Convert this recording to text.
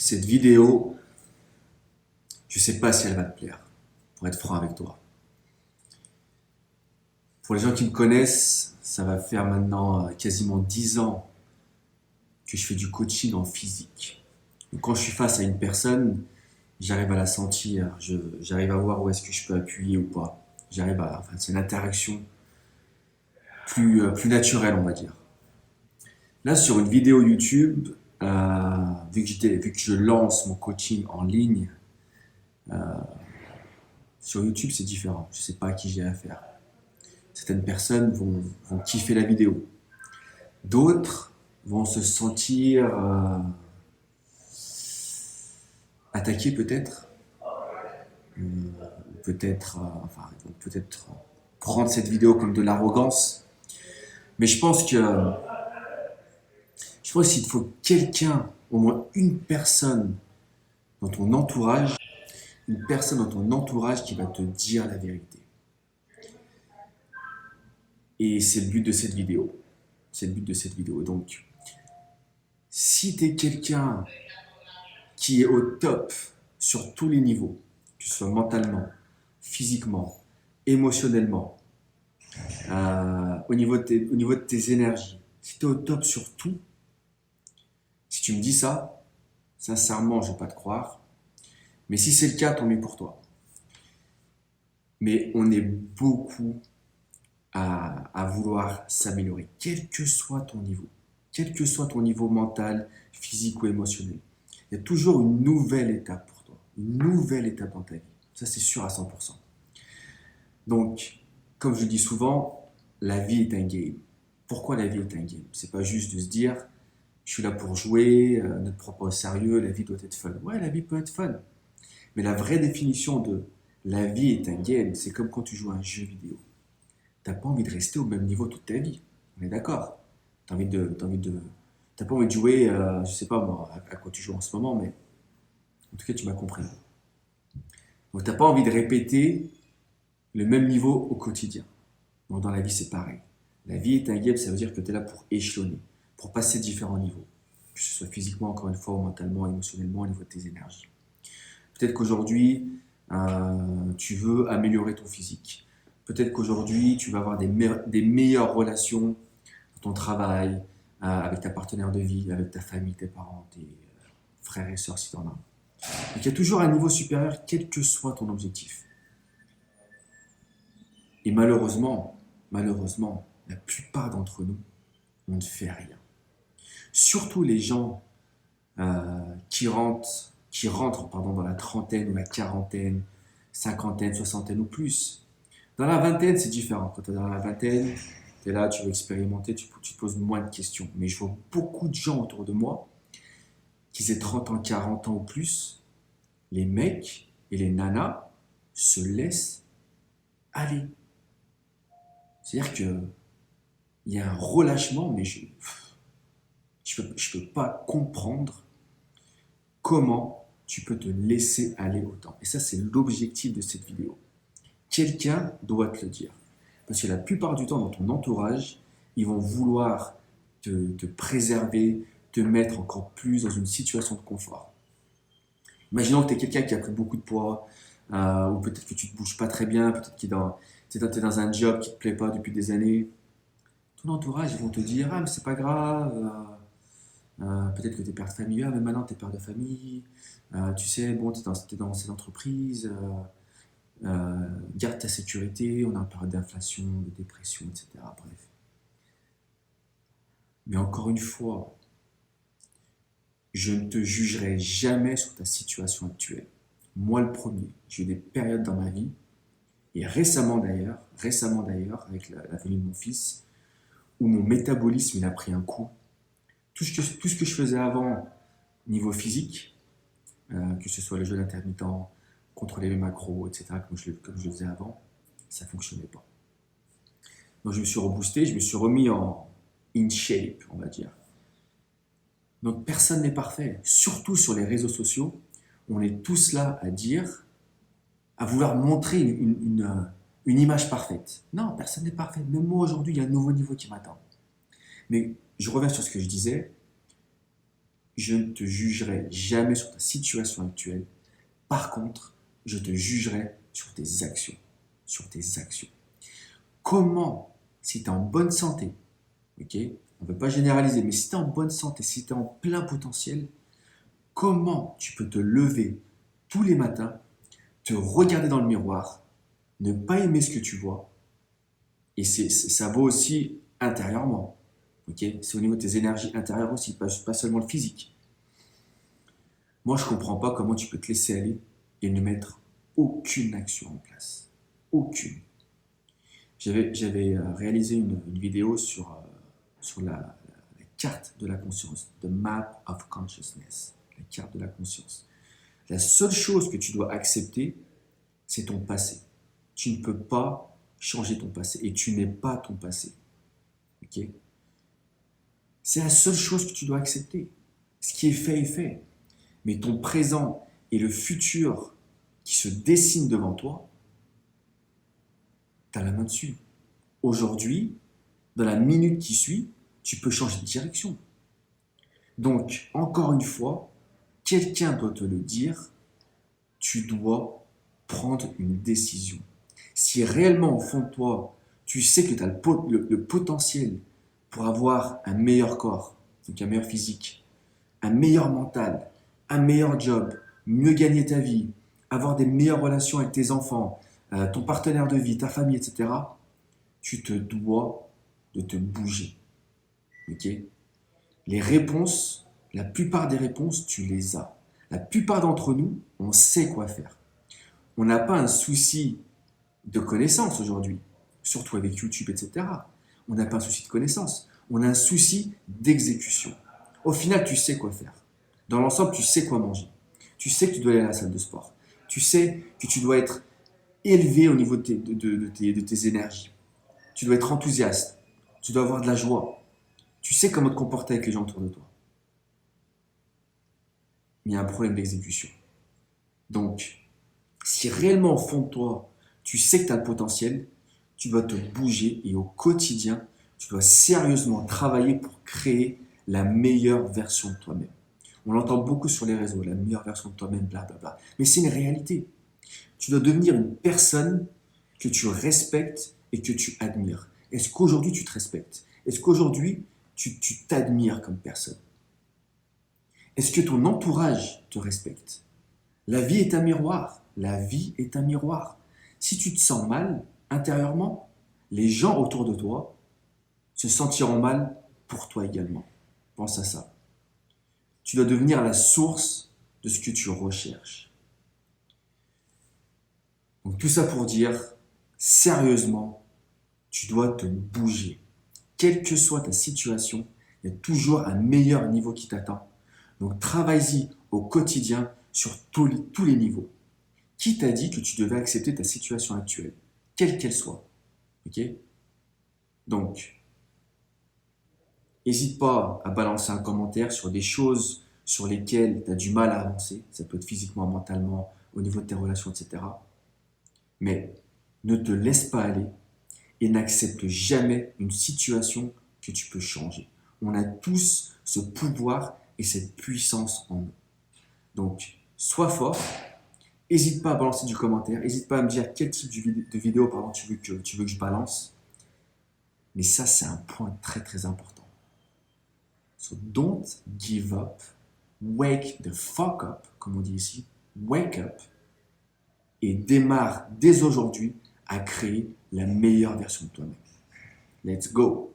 Cette vidéo, je ne sais pas si elle va te plaire, pour être franc avec toi. Pour les gens qui me connaissent, ça va faire maintenant quasiment 10 ans que je fais du coaching en physique. Donc, quand je suis face à une personne, j'arrive à la sentir, j'arrive à voir où est-ce que je peux appuyer ou pas. Enfin, c'est une interaction plus naturelle, on va dire. Là, sur une vidéo YouTube, vu que je lance mon coaching en ligne, sur YouTube, c'est différent. Je ne sais pas à qui j'ai affaire. Certaines personnes vont kiffer la vidéo. D'autres vont se sentir attaqués peut-être. Ils vont peut-être prendre cette vidéo comme de l'arrogance. Mais je pense qu'il te faut quelqu'un, au moins une personne dans ton entourage, qui va te dire la vérité. Et c'est le but de cette vidéo. Donc, si tu es quelqu'un qui est au top sur tous les niveaux, que ce soit mentalement, physiquement, émotionnellement, au niveau de tes énergies, si tu es au top sur tout, si tu me dis ça, sincèrement, je ne vais pas te croire. Mais si c'est le cas, tant mieux pour toi. Mais on est beaucoup à vouloir s'améliorer, quel que soit ton niveau mental, physique ou émotionnel. Il y a toujours une nouvelle étape pour toi, une nouvelle étape dans ta vie. Ça, c'est sûr à 100%. Donc, comme je dis souvent, la vie est un game. Pourquoi la vie est un game? C'est pas juste de se dire, je suis là pour jouer, ne te prends pas au sérieux, la vie doit être fun. Ouais, la vie peut être fun. Mais la vraie définition de la vie est un game, c'est comme quand tu joues à un jeu vidéo. T'as pas envie de rester au même niveau toute ta vie. On est d'accord. T'as pas envie de jouer, je sais pas moi, à quoi tu joues en ce moment, mais en tout cas, tu m'as compris. Donc, t'as pas envie de répéter le même niveau au quotidien. Donc, dans la vie, c'est pareil. La vie est un game, ça veut dire que tu es là pour échelonner, pour passer différents niveaux. Que ce soit physiquement, encore une fois, ou mentalement, émotionnellement, au niveau de tes énergies. Peut-être qu'aujourd'hui, tu veux améliorer ton physique. Peut-être qu'aujourd'hui, tu vas avoir des meilleures relations dans ton travail, avec ta partenaire de vie, avec ta famille, tes parents, tes frères et sœurs si tu en as. Donc il y a toujours un niveau supérieur, quel que soit ton objectif. Et malheureusement, la plupart d'entre nous, on ne fait rien. Surtout les gens qui rentrent dans la trentaine ou la quarantaine, cinquantaine, soixantaine ou plus. Dans la vingtaine, c'est différent. Quand tu es dans la vingtaine, tu es là, tu veux expérimenter, tu te poses moins de questions. Mais je vois beaucoup de gens autour de moi, qui aient 30 ans, 40 ans ou plus, les mecs et les nanas se laissent aller. C'est-à-dire qu'il y a un relâchement, mais je peux pas comprendre comment tu peux te laisser aller autant. Et ça, c'est l'objectif de cette vidéo. Quelqu'un doit te le dire. Parce que la plupart du temps, dans ton entourage, ils vont vouloir te préserver, te mettre encore plus dans une situation de confort. Imaginons que tu es quelqu'un qui a pris beaucoup de poids, ou peut-être que tu ne te bouges pas très bien, peut-être que tu es dans un job qui ne te plaît pas depuis des années. Ton entourage, ils vont te dire, ah mais c'est pas grave, peut-être que tu es père de famille, mais maintenant tu es père de famille, tu sais, bon, tu es dans cette entreprise, garde ta sécurité, on a une période d'inflation, de dépression, etc. Bref. Mais encore une fois, je ne te jugerai jamais sur ta situation actuelle. Moi le premier, j'ai eu des périodes dans ma vie, et récemment d'ailleurs, avec la venue de mon fils, où mon métabolisme il a pris un coup. Tout ce que je faisais avant, niveau physique, que ce soit le jeûne intermittent, contrôler mes macros, etc., comme je le faisais avant, ça ne fonctionnait pas. Donc je me suis reboosté, je me suis remis en in shape, on va dire. Donc personne n'est parfait, surtout sur les réseaux sociaux, on est tous là à vouloir montrer une image parfaite. Non, personne n'est parfait. Même moi aujourd'hui, il y a un nouveau niveau qui m'attend. Mais je reviens sur ce que je disais. je ne te jugerai jamais sur ta situation actuelle. Par contre, je te jugerai sur tes actions. Sur tes actions. Comment, si tu es en bonne santé, ok, on ne veut pas généraliser, mais si tu es en bonne santé, si tu es en plein potentiel, comment tu peux te lever tous les matins, te regarder dans le miroir, ne pas aimer ce que tu vois, et ça vaut aussi intérieurement, ok, c'est au niveau de tes énergies intérieures aussi, pas seulement le physique. Moi, je ne comprends pas comment tu peux te laisser aller et ne mettre aucune action en place. Aucune. J'avais réalisé une vidéo sur la carte de la conscience, the map of consciousness, la carte de la conscience. La seule chose que tu dois accepter, c'est ton passé. Tu ne peux pas changer ton passé et tu n'es pas ton passé. Ok? C'est la seule chose que tu dois accepter. Ce qui est fait est fait. Mais ton présent et le futur qui se dessine devant toi, tu as la main dessus. Aujourd'hui, dans la minute qui suit, tu peux changer de direction. Donc, encore une fois, quelqu'un doit te le dire, tu dois prendre une décision. Si réellement au fond de toi, tu sais que tu as le potentiel pour avoir un meilleur corps, donc un meilleur physique, un meilleur mental, un meilleur job, mieux gagner ta vie, avoir des meilleures relations avec tes enfants, ton partenaire de vie, ta famille, etc., tu te dois de te bouger. Ok? Les réponses, la plupart des réponses, tu les as. La plupart d'entre nous, on sait quoi faire. On n'a pas un souci de connaissance aujourd'hui, surtout avec YouTube, etc. On n'a pas un souci de connaissance, on a un souci d'exécution. Au final, tu sais quoi faire. Dans l'ensemble, tu sais quoi manger. Tu sais que tu dois aller à la salle de sport. Tu sais que tu dois être élevé au niveau de tes énergies. Tu dois être enthousiaste. Tu dois avoir de la joie. Tu sais comment te comporter avec les gens autour de toi. Mais il y a un problème d'exécution. Donc, si réellement au fond de toi, tu sais que tu as le potentiel, tu dois te bouger et au quotidien, tu dois sérieusement travailler pour créer la meilleure version de toi-même. On l'entend beaucoup sur les réseaux, la meilleure version de toi-même, blablabla. Mais c'est une réalité. Tu dois devenir une personne que tu respectes et que tu admires. Est-ce qu'aujourd'hui tu te respectes? Est-ce qu'aujourd'hui tu t'admires comme personne? Est-ce que ton entourage te respecte? La vie est un miroir. La vie est un miroir. Si tu te sens mal intérieurement, les gens autour de toi se sentiront mal pour toi également. Pense à ça. Tu dois devenir la source de ce que tu recherches. Donc tout ça pour dire, sérieusement, tu dois te bouger. Quelle que soit ta situation, il y a toujours un meilleur niveau qui t'attend. Donc travaille-y au quotidien sur tous les niveaux. Qui t'a dit que tu devais accepter ta situation actuelle, quelle qu'elle soit? Ok? Donc, n'hésite pas à balancer un commentaire sur des choses sur lesquelles tu as du mal à avancer. Ça peut être physiquement, mentalement, au niveau de tes relations, etc. Mais ne te laisse pas aller et n'accepte jamais une situation que tu peux changer. On a tous ce pouvoir et cette puissance en nous. Donc, sois fort. N'hésite pas à balancer du commentaire. N'hésite pas à me dire quel type de vidéo tu veux que je balance. Mais ça, c'est un point très très important. So don't give up. Wake the fuck up, comme on dit ici. Wake up. Et démarre dès aujourd'hui à créer la meilleure version de toi-même. Let's go!